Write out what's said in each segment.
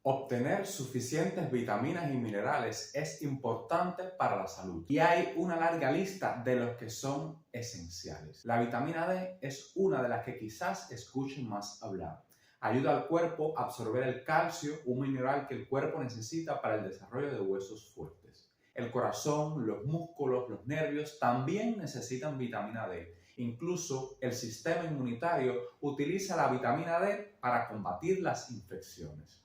Obtener suficientes vitaminas y minerales es importante para la salud y hay una larga lista de los que son esenciales. La vitamina D es una de las que quizás escuchen más hablar. Ayuda al cuerpo a absorber el calcio, un mineral que el cuerpo necesita para el desarrollo de huesos fuertes. El corazón, los músculos, los nervios también necesitan vitamina D. Incluso el sistema inmunitario utiliza la vitamina D para combatir las infecciones.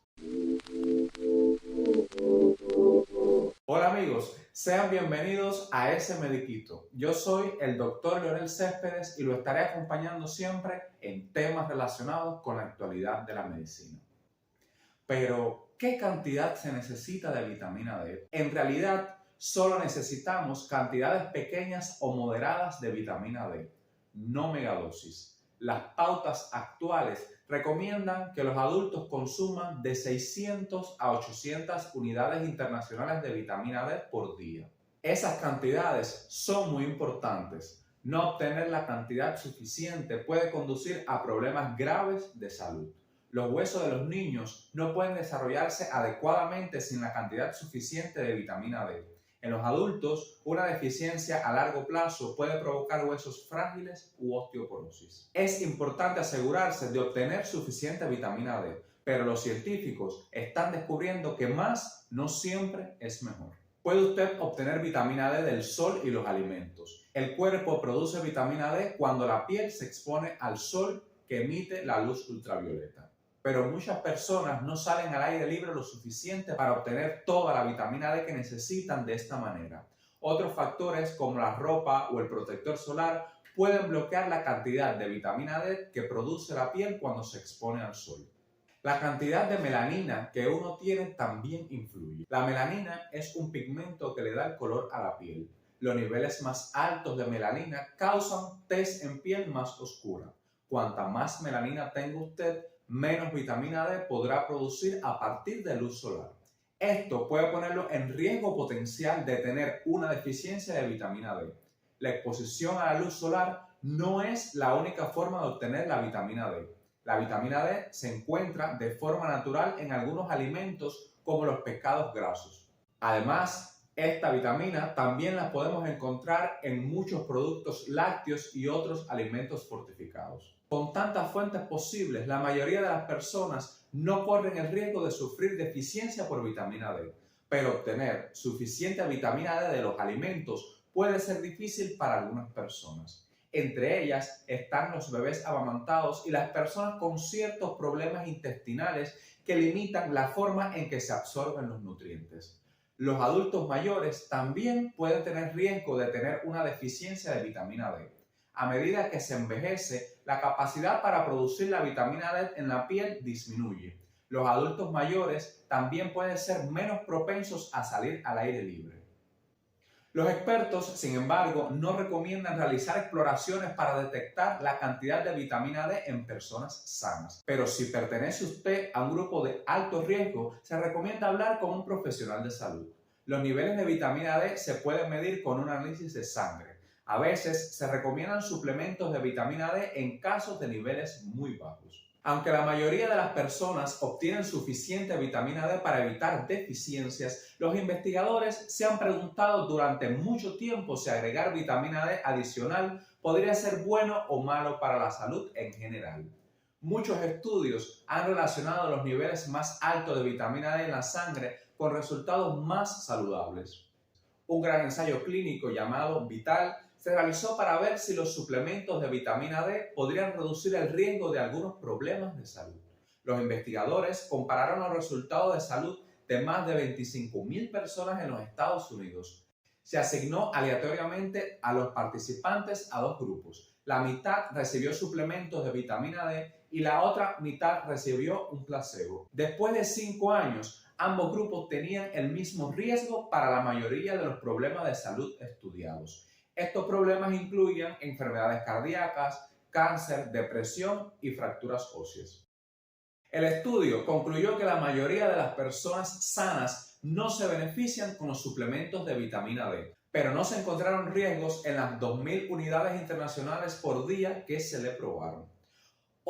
Hola amigos, sean bienvenidos a Ese Mediquito. Yo soy el Dr. Leonel Céspedes y lo estaré acompañando siempre en temas relacionados con la actualidad de la medicina. Pero, ¿qué cantidad se necesita de vitamina D? En realidad, solo necesitamos cantidades pequeñas o moderadas de vitamina D, no megadosis. Las pautas actuales recomiendan que los adultos consuman de 600 a 800 unidades internacionales de vitamina D por día. Esas cantidades son muy importantes. No obtener la cantidad suficiente puede conducir a problemas graves de salud. Los huesos de los niños no pueden desarrollarse adecuadamente sin la cantidad suficiente de vitamina D. En los adultos, una deficiencia a largo plazo puede provocar huesos frágiles u osteoporosis. Es importante asegurarse de obtener suficiente vitamina D, pero los científicos están descubriendo que más no siempre es mejor. Puede usted obtener vitamina D del sol y los alimentos. El cuerpo produce vitamina D cuando la piel se expone al sol que emite la luz ultravioleta. Pero muchas personas no salen al aire libre lo suficiente para obtener toda la vitamina D que necesitan de esta manera. Otros factores como la ropa o el protector solar pueden bloquear la cantidad de vitamina D que produce la piel cuando se expone al sol. La cantidad de melanina que uno tiene también influye. La melanina es un pigmento que le da el color a la piel. Los niveles más altos de melanina causan tez en piel más oscura. Cuanta más melanina tenga usted, menos vitamina D podrá producir a partir de luz solar. Esto puede ponerlo en riesgo potencial de tener una deficiencia de vitamina D. La exposición a la luz solar no es la única forma de obtener la vitamina D. La vitamina D se encuentra de forma natural en algunos alimentos como los pescados grasos. Además, esta vitamina también la podemos encontrar en muchos productos lácteos y otros alimentos fortificados. Con tantas fuentes posibles, la mayoría de las personas no corren el riesgo de sufrir deficiencia por vitamina D, pero obtener suficiente vitamina D de los alimentos puede ser difícil para algunas personas. Entre ellas están los bebés amamantados y las personas con ciertos problemas intestinales que limitan la forma en que se absorben los nutrientes. Los adultos mayores también pueden tener riesgo de tener una deficiencia de vitamina D. A medida que se envejece, la capacidad para producir la vitamina D en la piel disminuye. Los adultos mayores también pueden ser menos propensos a salir al aire libre. Los expertos, sin embargo, no recomiendan realizar exploraciones para detectar la cantidad de vitamina D en personas sanas. Pero si pertenece usted a un grupo de alto riesgo, se recomienda hablar con un profesional de salud. Los niveles de vitamina D se pueden medir con un análisis de sangre. A veces se recomiendan suplementos de vitamina D en casos de niveles muy bajos. Aunque la mayoría de las personas obtienen suficiente vitamina D para evitar deficiencias, los investigadores se han preguntado durante mucho tiempo si agregar vitamina D adicional podría ser bueno o malo para la salud en general. Muchos estudios han relacionado los niveles más altos de vitamina D en la sangre con resultados más saludables. Un gran ensayo clínico llamado VITAL se realizó para ver si los suplementos de vitamina D podrían reducir el riesgo de algunos problemas de salud. Los investigadores compararon los resultados de salud de más de 25,000 personas en los Estados Unidos. Se asignó aleatoriamente a los participantes a dos grupos. La mitad recibió suplementos de vitamina D y la otra mitad recibió un placebo. Después de 5 años, ambos grupos tenían el mismo riesgo para la mayoría de los problemas de salud estudiados. Estos problemas incluyen enfermedades cardíacas, cáncer, depresión y fracturas óseas. El estudio concluyó que la mayoría de las personas sanas no se benefician con los suplementos de vitamina D, pero no se encontraron riesgos en las 2,000 unidades internacionales por día que se le probaron.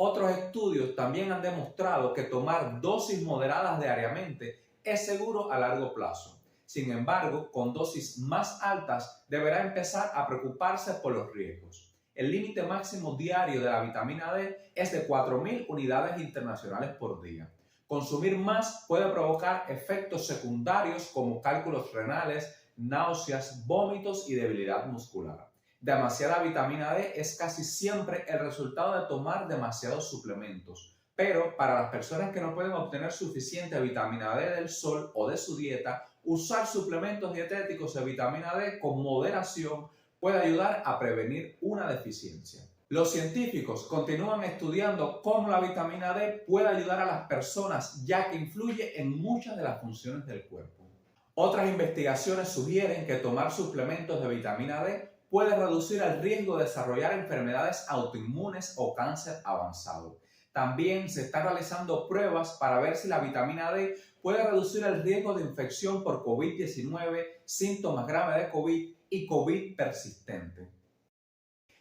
Otros estudios también han demostrado que tomar dosis moderadas diariamente es seguro a largo plazo. Sin embargo, con dosis más altas deberá empezar a preocuparse por los riesgos. El límite máximo diario de la vitamina D es de 4.000 unidades internacionales por día. Consumir más puede provocar efectos secundarios como cálculos renales, náuseas, vómitos y debilidad muscular. Demasiada vitamina D es casi siempre el resultado de tomar demasiados suplementos, pero para las personas que no pueden obtener suficiente vitamina D del sol o de su dieta, usar suplementos dietéticos de vitamina D con moderación puede ayudar a prevenir una deficiencia. Los científicos continúan estudiando cómo la vitamina D puede ayudar a las personas, ya que influye en muchas de las funciones del cuerpo. Otras investigaciones sugieren que tomar suplementos de vitamina D puede reducir el riesgo de desarrollar enfermedades autoinmunes o cáncer avanzado. También se están realizando pruebas para ver si la vitamina D puede reducir el riesgo de infección por COVID-19, síntomas graves de COVID y COVID persistente.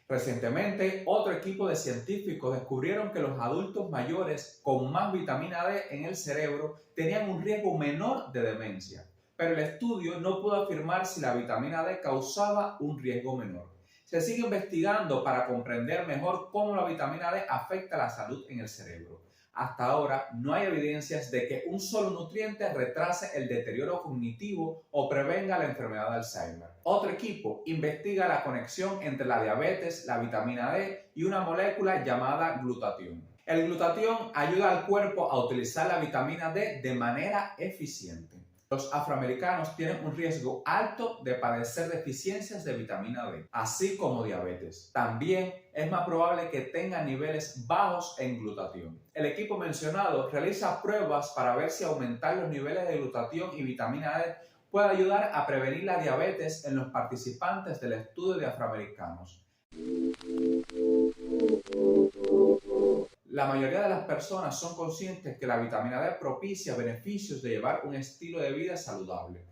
Recientemente, otro equipo de científicos descubrieron que los adultos mayores con más vitamina D en el cerebro tenían un riesgo menor de demencia, pero el estudio no pudo afirmar si la vitamina D causaba un riesgo menor. Se sigue investigando para comprender mejor cómo la vitamina D afecta la salud en el cerebro. Hasta ahora no hay evidencias de que un solo nutriente retrase el deterioro cognitivo o prevenga la enfermedad de Alzheimer. Otro equipo investiga la conexión entre la diabetes, la vitamina D y una molécula llamada glutatión. El glutatión ayuda al cuerpo a utilizar la vitamina D de manera eficiente. Los afroamericanos tienen un riesgo alto de padecer deficiencias de vitamina D, así como diabetes. También es más probable que tengan niveles bajos en glutatión. El equipo mencionado realiza pruebas para ver si aumentar los niveles de glutatión y vitamina D puede ayudar a prevenir la diabetes en los participantes del estudio de afroamericanos. La mayoría de las personas son conscientes que la vitamina D propicia beneficios de llevar un estilo de vida saludable.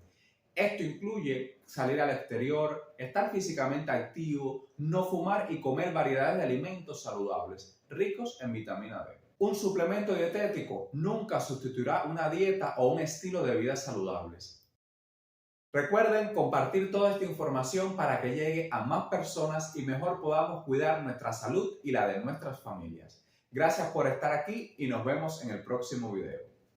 Esto incluye salir al exterior, estar físicamente activo, no fumar y comer variedades de alimentos saludables, ricos en vitamina D. Un suplemento dietético nunca sustituirá una dieta o un estilo de vida saludables. Recuerden compartir toda esta información para que llegue a más personas y mejor podamos cuidar nuestra salud y la de nuestras familias. Gracias por estar aquí y nos vemos en el próximo video.